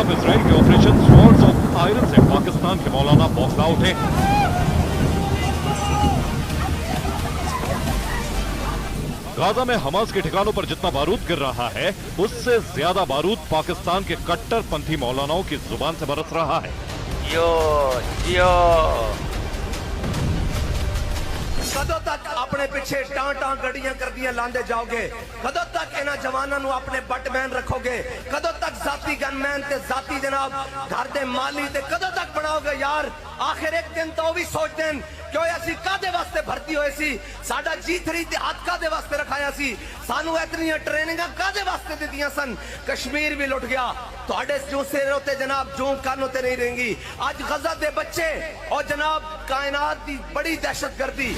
खिलाफ इजराइल के operation swords of iron से पाकिस्तान के मौलाना बौखला उठे। गाजा में हमास के ठिकानों पर जितना बारूद गिर रहा है, उससे ज्यादा बारूद पाकिस्तान के कट्टरपंथी मौलानाओं की जुबान से बरस रहा है। कदों तक अपने पीछे टां गड्डियां कर दियां लांदे जाओगे? कदों तक इन्हां जवानां नूं अपने बटमैन रखोगे? कदों तक जाती गनमैन ते जाती जनाब घर दे माली ते कदों तक बनाओगे यार? आखिर एक दिन तो भी सोचते हैं क्यों असी कादे वास्ते भर्ती होए सी? साडा G3 इतिहाद कादे वास्ते रखाया सी? सानू इतनी ट्रेनिंगां कादे वास्ते दित्तियां सन? कश्मीर भी लुट गया, तुहाडे जो सिर होते जनाब जो कान होते नहीं रहेंगी। आज गजा दे बच्चे और जनाब कायनात की बड़ी दहशतगर्दी।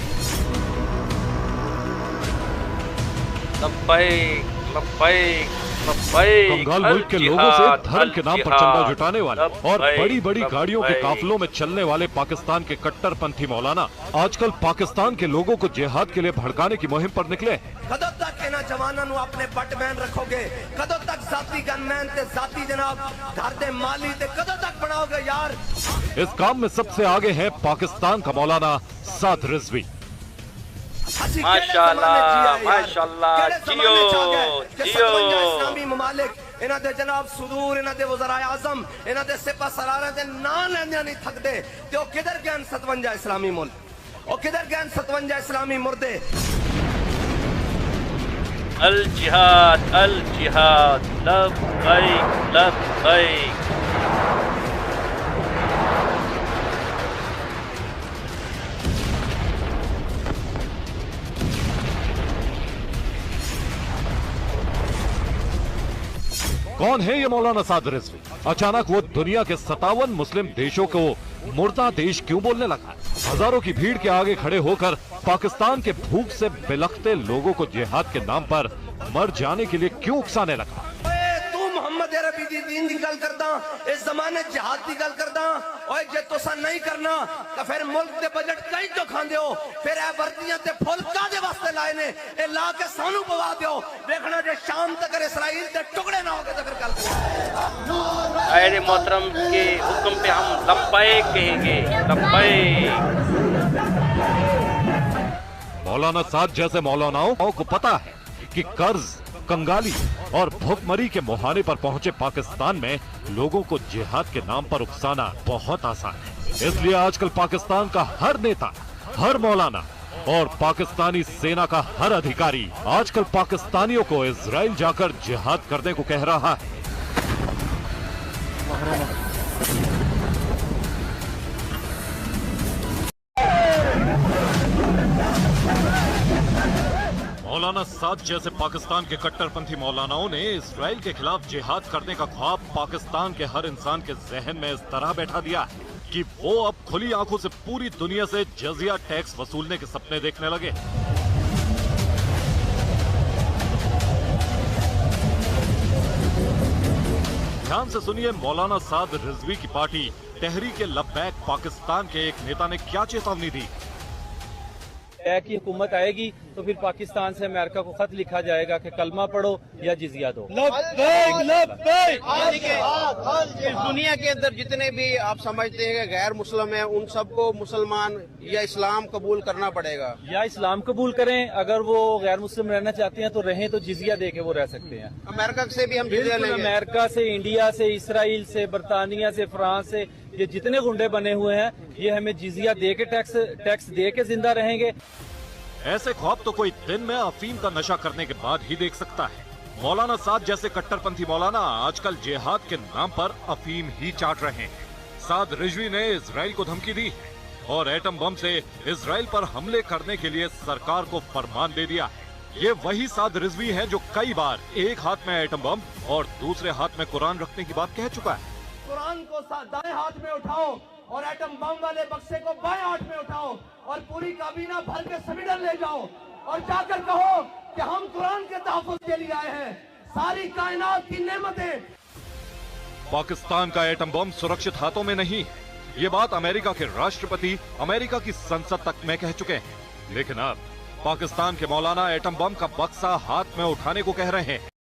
बंगाल मुल्क के लोगों से धर्म के नाम पर चंदा जुटाने वाले और बड़ी बड़ी गाड़ियों के काफिलों में चलने वाले पाकिस्तान के कट्टरपंथी मौलाना आजकल पाकिस्तान के लोगों को जिहाद के लिए भड़काने की मुहिम पर निकले। कदों तक इन्हां जवानां नूं अपने बटमैन रखोगे? कदों तक जाती गनमैन ते जाती जनाब घर दे माली ते कदों तक बनाओगे यार? इस काम में सबसे आगे है पाकिस्तान का मौलाना साद रिजवी। माशाल्लाह माशाल्लाह, जियो जियो। इस्लामी ममालिक इन्हां दे जनाब सुदूर, इन्हां दे वज़राए आज़म, इन्हां दे सिपा सलारां दे नां लैंदे नहीं थकदे ते ओह किधर गए 57 इस्लामी मुल्क? ओह किधर गए 57 इस्लामी मुर्दे? अल जिहाद लब्बैक लब्बैक। कौन है ये मौलाना साद रिजवी? अचानक वो दुनिया के 57 मुस्लिम देशों को मुर्दा देश क्यों बोलने लगा? हजारों की भीड़ के आगे खड़े होकर पाकिस्तान के भूख से बिलखते लोगों को जिहाद के नाम पर मर जाने के लिए क्यों उकसाने लगा? तू मोहम्मद अरबी दी दीन की गल करदा, इस जमाने जिहाद की गल करदा। ओए जे तुसा नहीं करना तो फिर मुल्क दे बजट कहीं तो खांदे हो, फिर ए वर्दियां ते फुल कादे वास्ते लाए ने? ए ला के सानू पवा दियो, देखना जे शाम तक इसराइल ते टुकड़े ना हो गए तो फिर कल अरे मोहतरम के हुक्म पे हम लब्बैक कहेंगे, लब्बैक। मौलाना साद जैसे मौलानाओं को पता है कि कर्ज, कंगाली और भूखमरी के मुहाने पर पहुंचे पाकिस्तान में लोगों को जिहाद के नाम पर उकसाना बहुत आसान है। इसलिए आजकल पाकिस्तान का हर नेता, हर मौलाना और पाकिस्तानी सेना का हर अधिकारी आजकल पाकिस्तानियों को इजराइल जाकर जिहाद करने को कह रहा है। मौलाना साद जैसे पाकिस्तान के कट्टरपंथी मौलानाओं ने इजराइल के खिलाफ जिहाद करने का ख्वाब पाकिस्तान के हर इंसान के जहन में इस तरह बैठा दिया है कि वो अब खुली आंखों से पूरी दुनिया से जजिया टैक्स वसूलने के सपने देखने लगे। ध्यान से सुनिए, मौलाना साद रिजवी की पार्टी तहरीक लब्बैक पाकिस्तान के एक नेता ने क्या चेतावनी दी। की हुकूमत आएगी तो फिर पाकिस्तान से अमेरिका को खत लिखा जाएगा कि कलमा पढ़ो या जिजिया दो। इस दुनिया के अंदर जितने भी आप समझते हैं गैर मुस्लिम हैं, उन सबको मुसलमान या इस्लाम कबूल करना पड़ेगा। या इस्लाम कबूल करें, अगर वो गैर मुस्लिम रहना चाहते हैं तो रहें, तो जिजिया दे के वो रह सकते हैं। अमेरिका से भी हम जिजिया लेंगे। अमेरिका से, इंडिया से, इसराइल से, बरतानिया से, फ्रांस से, ये जितने गुंडे बने हुए हैं ये हमें जिजिया दे के टैक्स दे के जिंदा रहेंगे। ऐसे ख्वाब तो कोई दिन में अफीम का नशा करने के बाद ही देख सकता है। मौलाना साद जैसे कट्टरपंथी मौलाना आजकल जिहाद के नाम पर अफीम ही चाट रहे हैं। साद रिजवी ने इजराइल को धमकी दी और एटम बम से इजराइल पर हमले करने के लिए सरकार को फरमान दे दिया है। ये वही साद रिजवी है जो कई बार एक हाथ में एटम बम और दूसरे हाथ में कुरान रखने की बात कह चुका है। कुरान को दाएं हाथ में उठाओ और एटम बम वाले बक्से को बाएं हाथ में उठाओ और पूरी काबीना भर के स्वीडन ले जाओ और जाकर कहो कि हम कुरान के तहफ़्फ़ुज़ के लिए आए हैं। सारी कायनात की नेमतें। पाकिस्तान का एटम बम सुरक्षित हाथों में नहीं, ये बात अमेरिका के राष्ट्रपति अमेरिका की संसद तक में कह चुके हैं। लेकिन अब पाकिस्तान के मौलाना एटम बम का बक्सा हाथ में उठाने को कह रहे हैं।